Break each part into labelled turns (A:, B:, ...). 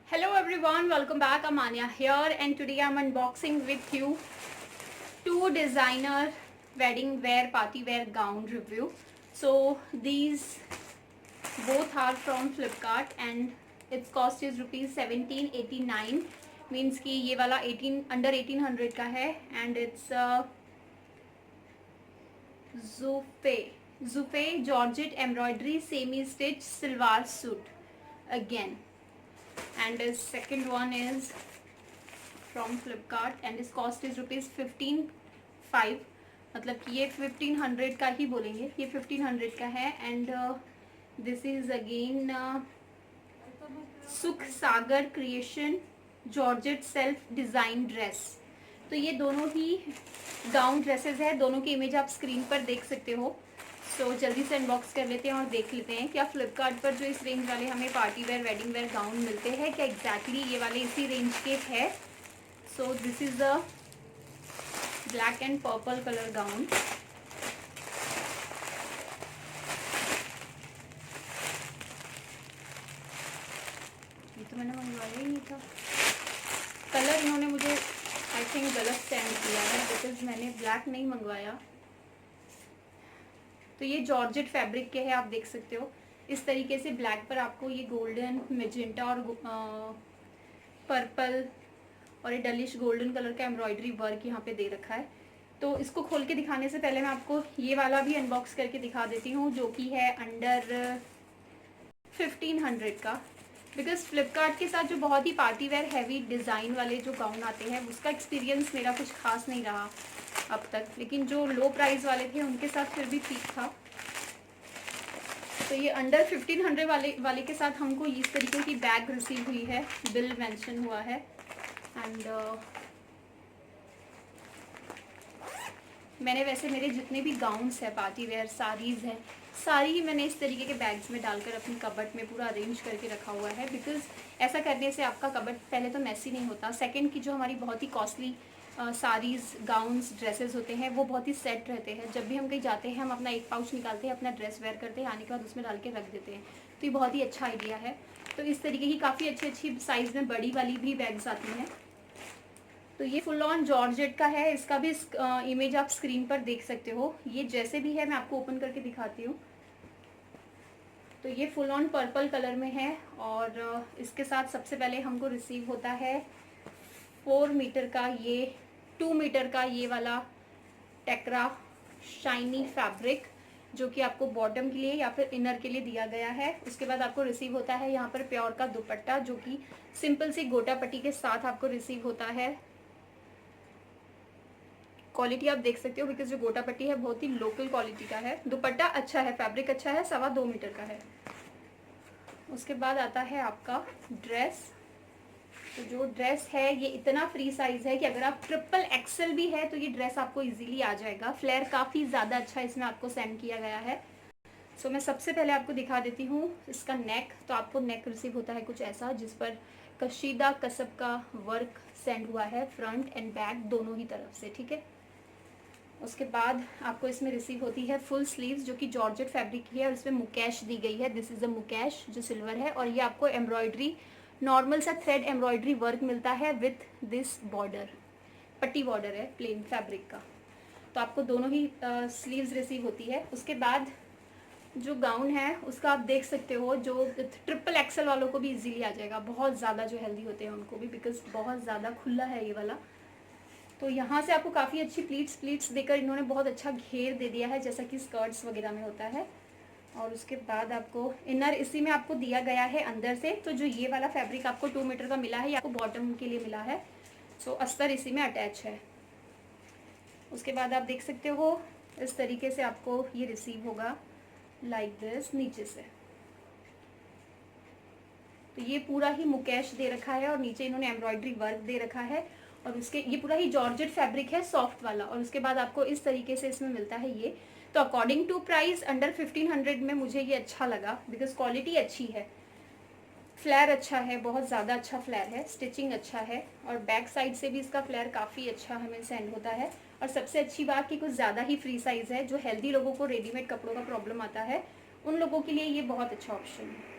A: Hello everyone, welcome back. I'm Anya here and today I'm unboxing with you two designer wedding wear party wear gown review. So these both are from Flipkart and its cost is rupees 1789, means कि ये वाला 18 under 1800 का है and it's Zufe Georgette embroidery semi stitch silver suit again. And the second one is from Flipkart and its cost is rupees 15,500, मतलब कि ये 1500 का ही बोलेंगे, ये 1500 का है. And this is again Sukh Sagar creation georgette self design dress. तो ये दोनों ही गाउन ड्रेसेस है, दोनों की इमेज आप स्क्रीन पर देख सकते हो. सो जल्दी से अनबॉक्स कर लेते हैं और देख लेते हैं क्या फ्लिपकार्ट पर जो इस रेंज वाले हमें party wear wedding where gown मिलते हैं, क्या एग्जैक्टली ये वाले इसी रेंज के है. So this is the black and purple colour gown. ये तो मैंने मंगवाया ही नहीं था. कलर इन्होंने मुझे आई थिंक गलत सेंड किया है बिकॉज मैंने ब्लैक नहीं मंगवाया. तो ये जॉर्जेट फैब्रिक के है, आप देख सकते हो. इस तरीके से ब्लैक पर आपको ये गोल्डन मेजेंटा और पर्पल और ये डलिश गोल्डन कलर का एम्ब्रॉयडरी वर्क यहाँ पे दे रखा है. तो इसको खोल के दिखाने से पहले मैं आपको ये वाला भी अनबॉक्स करके दिखा देती हूँ जो कि है अंडर 1500 का. बिकॉज फ्लिपकार्ट के साथ जो बहुत ही पार्टी वेयर हैवी डिज़ाइन वाले जो गाउन आते हैं उसका एक्सपीरियंस मेरा कुछ खास नहीं रहा अब तक, लेकिन जो लो प्राइस वाले थे उनके साथ फिर भी ठीक था. तो ये अंडर 1500 वाले के साथ हमको इस तरीके की बैग रिसीव हुई है, बिल मेंशन हुआ है. एंड मैंने वैसे मेरे जितने भी गाउन्स है पार्टी वेयर साड़ीज़ हैं सारी ही मैंने इस तरीके के बैग्स में डालकर अपनी कबर्ड में पूरा अरेंज करके रखा हुआ है. बिकॉज ऐसा करने से आपका कबर्ड पहले तो मैसी नहीं होता, सेकंड की जो हमारी बहुत ही कॉस्टली साड़ीज़ गाउन्स ड्रेसेस होते हैं वो बहुत ही सेट रहते हैं. जब भी हम कहीं जाते हैं हम अपना एक पाउच निकालते हैं, अपना ड्रेस वेयर करते हैं, आने के बाद उसमें डाल के रख देते हैं. तो ये बहुत ही अच्छा आइडिया है. तो इस तरीके की काफ़ी अच्छी अच्छी साइज़ में बड़ी वाली भी बैग्स आती हैं. तो ये फुल ऑन जॉर्जेट का है, इसका भी इमेज आप स्क्रीन पर देख सकते हो. ये जैसे भी है मैं आपको ओपन करके दिखाती हूँ. तो ये फुल ऑन पर्पल कलर में है और इसके साथ सबसे पहले हमको रिसीव होता है 4 मीटर का 2 मीटर का ये वाला टेक्रा शाइनी फैब्रिक जो कि आपको बॉटम के लिए या फिर इनर के लिए दिया गया है. उसके बाद आपको रिसीव होता है यहाँ पर प्योर का दुपट्टा जो कि सिंपल सी गोटा पट्टी के साथ आपको रिसीव होता है. क्वालिटी आप देख सकते हो बिकॉज जो गोटा पट्टी है बहुत ही लोकल क्वालिटी का है. दुपट्टा अच्छा है, फैब्रिक अच्छा है, 2.25 मीटर का है. उसके बाद आता है आपका ड्रेस. तो जो ड्रेस है ये इतना फ्री साइज है कि अगर आप ट्रिपल एक्सेल भी है तो ये ड्रेस आपको इजीली आ जाएगा. फ्लेयर काफ़ी ज़्यादा अच्छा इसमें आपको सेंड किया गया है. सो मैं सबसे पहले आपको दिखा देती हूँ इसका नेक. तो आपको नेक रिसीव होता है कुछ ऐसा जिस पर कशीदा कसब का वर्क सेंड हुआ है फ्रंट एंड बैक दोनों ही तरफ से, ठीक है. उसके बाद आपको इसमें रिसीव होती है फुल स्लीव्स जो कि जॉर्जेट फैब्रिक की है और इसमें मुकेश दी गई है. दिस इज़ अ मुकेश जो सिल्वर है और ये आपको एम्ब्रॉयडरी नॉर्मल सा थ्रेड एम्ब्रॉयडरी वर्क मिलता है विथ दिस बॉर्डर, पट्टी बॉर्डर है प्लेन फैब्रिक का. तो आपको दोनों ही स्लीव्स रिसीव होती है. उसके बाद जो गाउन है उसका आप देख सकते हो जो ट्रिपल एक्सल वालों को भी इजीली आ जाएगा, बहुत ज़्यादा जो हेल्दी होते हैं उनको भी, बिकॉज बहुत ज़्यादा खुला है ये वाला. तो यहाँ से आपको काफ़ी अच्छी प्लीट्स देकर इन्होंने बहुत अच्छा घेर दे दिया है जैसा कि स्कर्ट्स वगैरह में होता है. और उसके बाद आपको इनर इसी में आपको दिया गया है अंदर से. तो जो ये वाला फैब्रिक आपको 2 मीटर का मिला है ये आपको बॉटम के लिए मिला है. सो अस्तर इसी में अटैच है. उसके बाद आप देख सकते हो इस तरीके से आपको ये रिसीव होगा लाइक दिस नीचे से. तो ये पूरा ही मुकेश दे रखा है और नीचे इन्होंने एम्ब्रॉयडरी वर्क दे रखा है और उसके ये पूरा ही जॉर्जेट फैब्रिक है सॉफ्ट वाला. और उसके बाद आपको इस तरीके से इसमें मिलता है ये. तो अकॉर्डिंग टू प्राइस अंडर 1500 में मुझे ये अच्छा लगा बिकॉज क्वालिटी अच्छी है, फ्लेयर अच्छा है, बहुत ज़्यादा अच्छा फ्लेयर है, स्टिचिंग अच्छा है और बैक साइड से भी इसका फ्लेयर काफ़ी अच्छा हमें सेंड होता है. और सबसे अच्छी बात कि कुछ ज़्यादा ही फ्री साइज़ है. जो हेल्दी लोगों को रेडीमेड कपड़ों का प्रॉब्लम आता है उन लोगों के लिए ये बहुत अच्छा ऑप्शन है.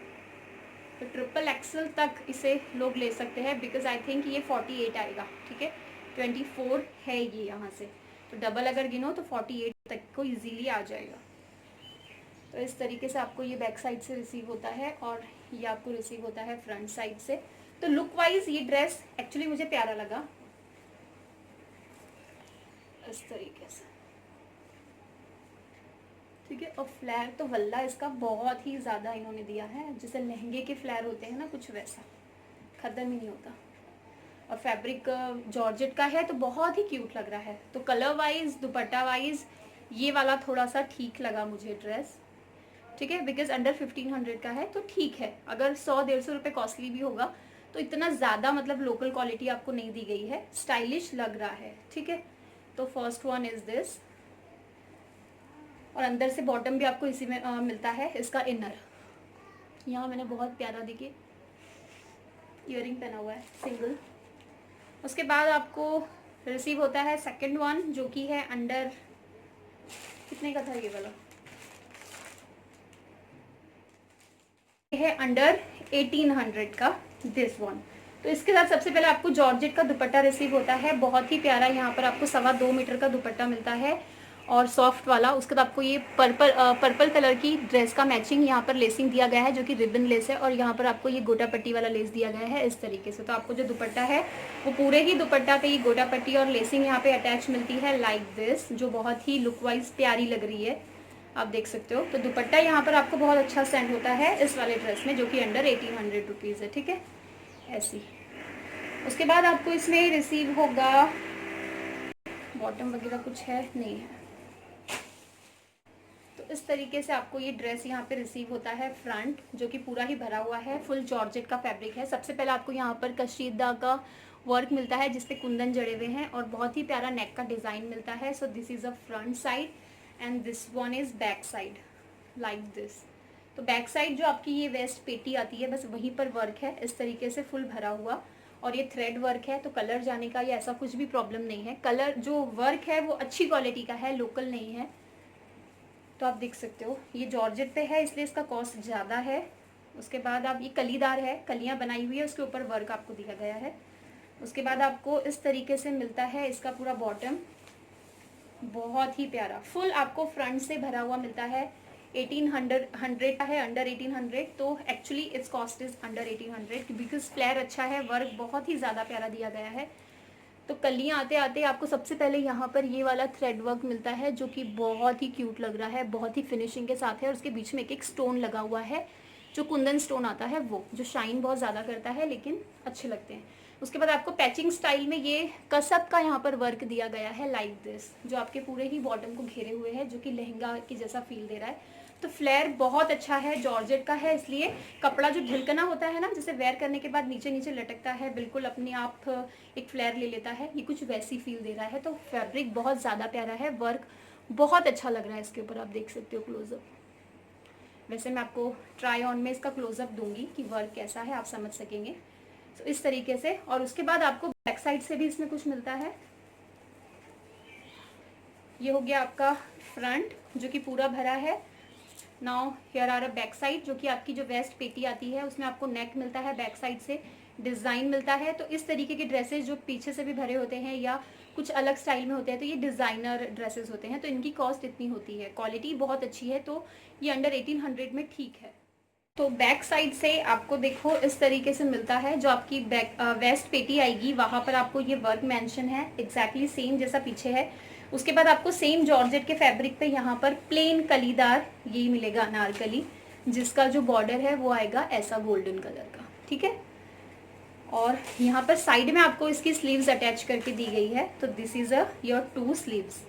A: तो ट्रिपल एक्सल तक इसे लोग ले सकते हैं, बिकॉज आई थिंक ये 48 आएगा, ठीक है, 24 है ये यहाँ से, तो डबल अगर गिनो तो 48 तक को इजीली आ जाएगा। तो इस तरीके से आपको ये बैक साइड से रिसीव होता है और ये आपको रिसीव होता है फ्रंट साइड से। तो लुक वाइज ये ड्रेस एक्चुअली मुझे प्यारा लगा इस तरीके से, ठीक है। और फ्लैर तो वल्ला इसका बहुत ही ज़्यादा इन्होंने दिया है, जैसे लहंगे के फ्लैर होते हैं ना, कुछ वैसा, खत्म ही नहीं होता। और फैब्रिक जॉर्जेट का है तो बहुत ही क्यूट लग रहा है। तो कलर वाइज, दुपट्टा वाइज ये वाला थोड़ा सा ठीक लगा मुझे ड्रेस, ठीक है, बिकॉज अंडर 1500 का है तो ठीक है। अगर 100-150 रुपये कॉस्टली भी होगा तो इतना ज़्यादा मतलब लोकल क्वालिटी आपको नहीं दी गई है, स्टाइलिश लग रहा है, ठीक है। तो फर्स्ट वन इज दिस, और अंदर से बॉटम भी आपको इसी में मिलता है। इसका इनर यहाँ मैंने बहुत प्यारा देखिए ईयरिंग पहना हुआ है सिंगल। उसके बाद आपको रिसीव होता है सेकंड वन, जो कि है अंडर, कितने का था ये वाला, है अंडर 1800 का दिस वन। तो इसके साथ सबसे पहले आपको जॉर्जेट का दुपट्टा रिसीव होता है, बहुत ही प्यारा। यहाँ पर आपको 2.25 मीटर का दुपट्टा मिलता है और सॉफ्ट वाला। उसके बाद आपको ये पर्पल कलर की ड्रेस का मैचिंग यहाँ पर लेसिंग दिया गया है, जो कि रिबन लेस है, और यहाँ पर आपको ये गोटा पट्टी वाला लेस दिया गया है इस तरीके से। तो आपको जो दुपट्टा है वो पूरे ही दुपट्टा पे ये गोटा पट्टी और लेसिंग यहाँ पे अटैच मिलती है लाइक दिस, जो बहुत ही लुक वाइज प्यारी लग रही है, आप देख सकते हो। तो दुपट्टा यहाँ पर आपको बहुत अच्छा सेंड होता है इस वाले ड्रेस में, जो कि अंडर 1800 रुपीज़ है, ठीक है, ऐसी। उसके बाद आपको इसमें रिसीव होगा, बॉटम वगैरह कुछ है नहीं है, तो इस तरीके से आपको ये ड्रेस यहाँ पे रिसीव होता है फ्रंट, जो कि पूरा ही भरा हुआ है, फुल जॉर्जेट का फैब्रिक है। सबसे पहले आपको यहाँ पर कशीदा का वर्क मिलता है जिसपे कुंदन जड़े हुए हैं, और बहुत ही प्यारा नेक का डिज़ाइन मिलता है। So this is a front side and this one is back side like this. तो बैक साइड जो आपकी ये वेस्ट पेटी आती है, बस वहीं पर वर्क है इस तरीके से फुल भरा हुआ, और ये थ्रेड वर्क है, तो कलर जाने का या ऐसा कुछ भी प्रॉब्लम नहीं है। कलर जो वर्क है वो अच्छी क्वालिटी का है, लोकल नहीं है। तो आप देख सकते हो ये जॉर्जेट पे है इसलिए इसका कॉस्ट ज़्यादा है। उसके बाद आप ये कलीदार है, कलियाँ बनाई हुई है, उसके ऊपर वर्क आपको दिया गया है। उसके बाद आपको इस तरीके से मिलता है इसका पूरा बॉटम, बहुत ही प्यारा, फुल आपको फ्रंट से भरा हुआ मिलता है। 1800 का है, अंडर 1800, तो actually it's cost is under 1800 because flare अच्छा है, वर्क बहुत ही ज़्यादा प्यारा दिया गया है। तो कलियाँ आते आते आपको सबसे पहले यहाँ पर ये वाला थ्रेड वर्क मिलता है, जो कि बहुत ही क्यूट लग रहा है, बहुत ही फिनिशिंग के साथ है। और उसके बीच में एक स्टोन लगा हुआ है, जो कुंदन स्टोन आता है, वो जो शाइन बहुत ज़्यादा करता है लेकिन अच्छे लगते हैं। उसके बाद आपको पैचिंग स्टाइल में ये कसब का यहाँ पर वर्क दिया गया है लाइक दिस, जो आपके पूरे ही बॉटम को घेरे हुए है, जो कि लहंगा की जैसा फील दे रहा है। तो फ्लेयर बहुत अच्छा है, जॉर्जेट का है, इसलिए कपड़ा जो ढिलकना होता है ना, जैसे वेयर करने के बाद नीचे नीचे लटकता है, बिल्कुल अपने आप एक फ्लेयर ले लेता है, ये कुछ वैसी फील दे रहा है। तो फैब्रिक बहुत ज़्यादा प्यारा है, वर्क बहुत अच्छा लग रहा है इसके ऊपर, आप देख सकते हो क्लोजअप। वैसे मैं आपको ट्राई ऑन में इसका क्लोजअप दूंगी कि वर्क कैसा है, आप समझ सकेंगे। तो इस तरीके से। और उसके बाद आपको बैक साइड से भी इसमें कुछ मिलता है। ये हो गया आपका फ्रंट, जो कि पूरा भरा है। Now here are a back side, जो कि आपकी जो वेस्ट पेटी आती है उसमें आपको नेक मिलता है, बैक साइड से डिज़ाइन मिलता है। तो इस तरीके के ड्रेसेस जो पीछे से भी भरे होते हैं या कुछ अलग स्टाइल में होते हैं, तो ये डिज़ाइनर ड्रेसेस होते हैं, तो इनकी कॉस्ट इतनी होती है। क्वालिटी बहुत अच्छी है, तो ये अंडर 1800 में ठीक है। तो बैक साइड से आपको देखो इस तरीके से मिलता है, जो आपकी बैक वेस्ट पेटी आएगी वहाँ पर आपको ये वर्क मेंशन है, एग्जैक्टली सेम जैसा पीछे है। उसके बाद आपको सेम जॉर्जेट के फैब्रिक पे यहाँ पर प्लेन कलीदार यही मिलेगा, अनारकली, जिसका जो बॉर्डर है वो आएगा ऐसा गोल्डन कलर का, ठीक है। और यहाँ पर साइड में आपको इसकी स्लीव्स अटैच करके दी गई है। तो this is a your 2 sleeves.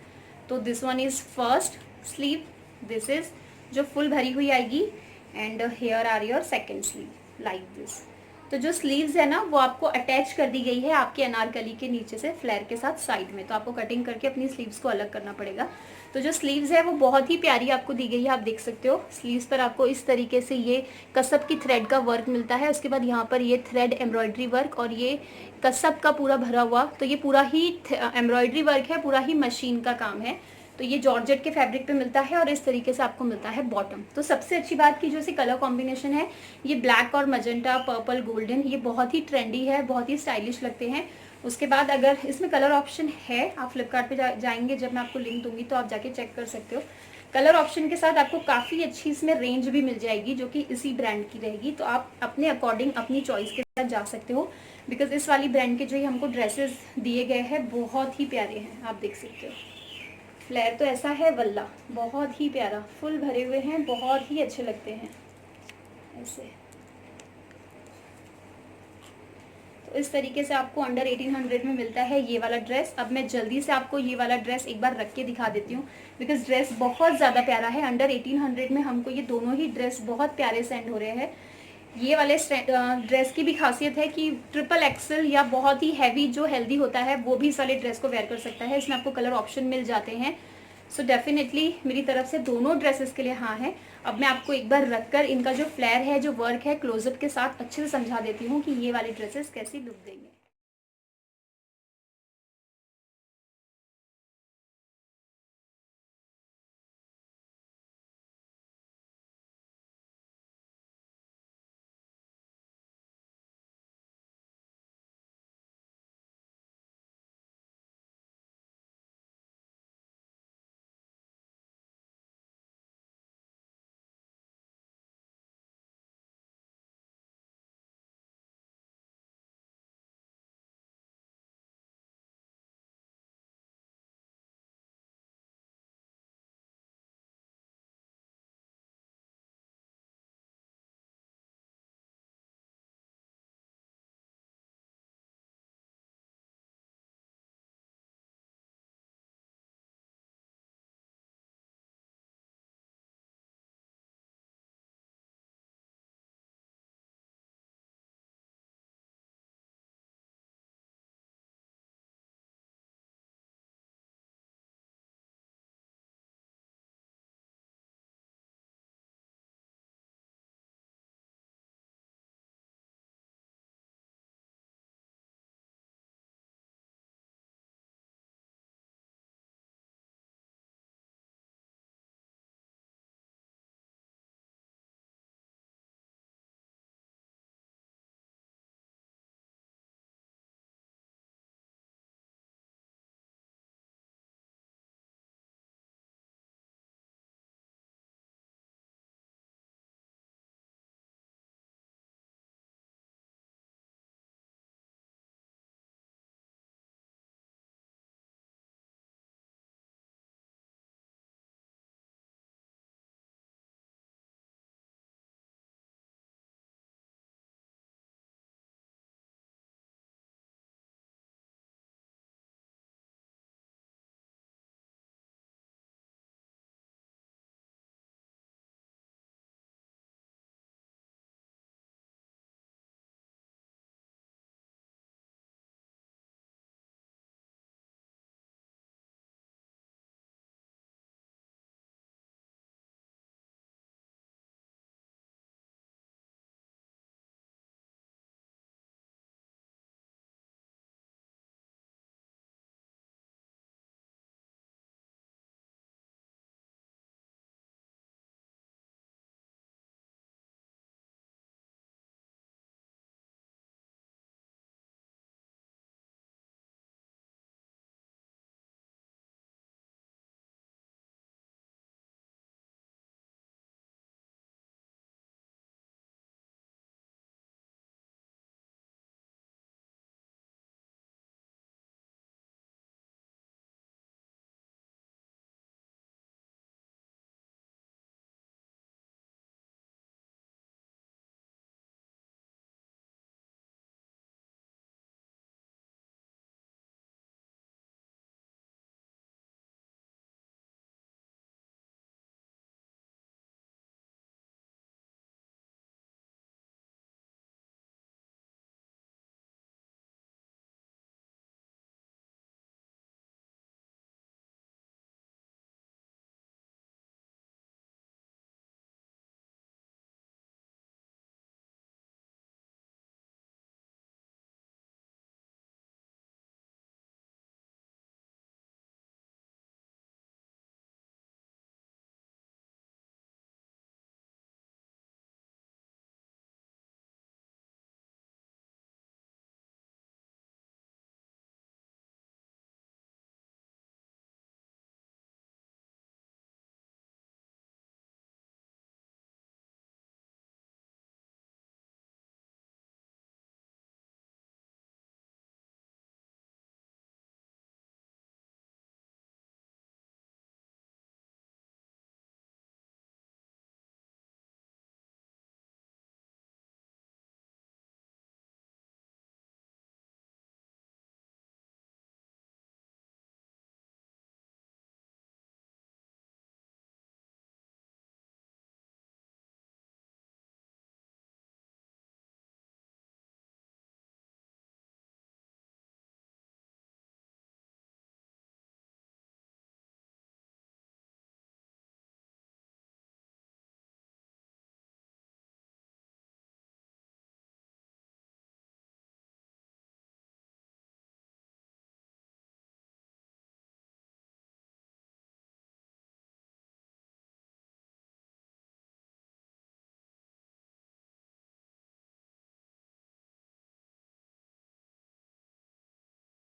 A: तो this one is first sleeve, this is जो फुल भरी हुई आएगी, and here are your second sleeve like this. तो जो स्लीव्स है ना वो आपको अटैच कर दी गई है आपके अनारकली के नीचे से फ्लेयर के साथ साइड में, तो आपको कटिंग करके अपनी स्लीव्स को अलग करना पड़ेगा। तो जो स्लीव्स है वो बहुत ही प्यारी आपको दी गई है, आप देख सकते हो। स्लीव्स पर आपको इस तरीके से ये कसब की थ्रेड का वर्क मिलता है। उसके बाद यहाँ पर ये थ्रेड एम्ब्रॉयडरी वर्क और ये कसब का पूरा भरा हुआ, तो ये पूरा ही एम्ब्रॉयडरी वर्क है, पूरा ही मशीन का काम है। तो ये जॉर्जेट के फैब्रिक पे मिलता है और इस तरीके से आपको मिलता है बॉटम। तो सबसे अच्छी बात की जो इसी कलर कॉम्बिनेशन है, ये ब्लैक और मजेंटा, पर्पल, गोल्डन, ये बहुत ही ट्रेंडी है, बहुत ही स्टाइलिश लगते हैं। उसके बाद अगर इसमें कलर ऑप्शन है, आप फ्लिपकार्ट पे जाएंगे, जब मैं आपको लिंक दूंगी तो आप जाके चेक कर सकते हो। कलर ऑप्शन के साथ आपको काफ़ी अच्छी इसमें रेंज भी मिल जाएगी जो कि इसी ब्रांड की रहेगी, तो आप अपने अकॉर्डिंग अपनी चॉइस के साथ जा सकते हो। बिकॉज इस वाली ब्रांड के जो हमको ड्रेसेस दिए गए हैं बहुत ही प्यारे हैं, आप देख सकते हो। फ्लेयर तो ऐसा है वल्ला, बहुत ही प्यारा, फुल भरे हुए हैं, बहुत ही अच्छे लगते हैं ऐसे। तो इस तरीके से आपको अंडर 1800 में मिलता है ये वाला ड्रेस। अब मैं जल्दी से आपको ये वाला ड्रेस एक बार रख के दिखा देती हूँ, बिकॉज ड्रेस बहुत ज़्यादा प्यारा है। अंडर 1800 में हमको ये दोनों ही ड्रेस बहुत प्यारे सेंड हो रहे हैं। ये वाले ड्रेस की भी खासियत है कि ट्रिपल एक्सल या बहुत ही हैवी जो हेल्दी होता है वो भी इस वाले ड्रेस को वेयर कर सकता है। इसमें आपको कलर ऑप्शन मिल जाते हैं। सो डेफिनेटली मेरी तरफ से दोनों ड्रेसेस के लिए हाँ है। अब मैं आपको एक बार रखकर इनका जो फ्लेयर है, जो वर्क है, क्लोजअप के साथ अच्छे से समझा देती हूँ कि ये वाले ड्रेसेस कैसी लुक देंगे।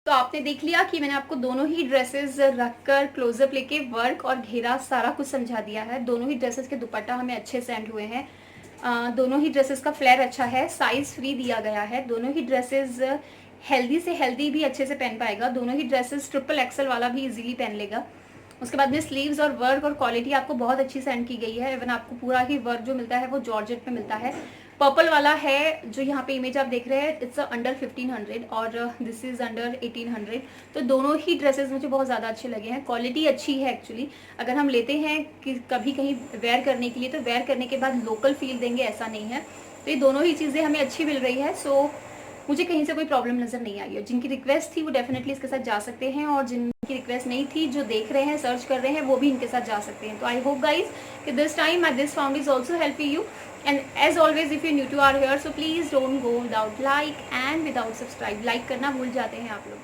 A: तो आपने देख लिया कि मैंने आपको दोनों ही ड्रेसेस रखकर क्लोजअप लेके वर्क और घेरा सारा कुछ समझा दिया है। दोनों ही ड्रेसेस के दुपट्टा हमें अच्छे सेंड हुए हैं। दोनों ही ड्रेसेस का फ्लेयर अच्छा है, साइज फ्री दिया गया है। दोनों ही ड्रेसेस हेल्दी से हेल्दी भी अच्छे से पहन पाएगा। दोनों ही ड्रेसेस ट्रिपल एक्सल वाला भी इजीली पहन लेगा। उसके बाद में स्लीव्स और वर्क और क्वालिटी आपको बहुत अच्छी सेंड की गई है। इवन आपको पूरा ही वर्क जो मिलता है वो जॉर्जेट में मिलता है। पर्पल वाला है जो यहाँ पे इमेज आप देख रहे हैं, इट्स अंडर 1500 और दिस इज अंडर 1800। तो दोनों ही ड्रेसेस मुझे बहुत ज़्यादा अच्छे लगे हैं। क्वालिटी अच्छी है एक्चुअली। अगर हम लेते हैं कि कभी कहीं वेयर करने के लिए, तो वेयर करने के बाद लोकल फील देंगे, ऐसा नहीं है। तो ये दोनों ही चीज़ें हमें अच्छी मिल रही है। सो मुझे कहीं से कोई प्रॉब्लम नज़र नहीं आई है। जिनकी रिक्वेस्ट थी वो डेफिनेटली इसके साथ जा सकते हैं, और जिनकी रिक्वेस्ट नहीं थी, जो देख रहे हैं, सर्च कर रहे हैं, वो भी इनके साथ जा सकते हैं। तो आई होप गाइज कि this time this found is also helping you. And as always if you new to our here, so please don't go without like and without subscribe. Like करना भूल जाते हैं आप लोग।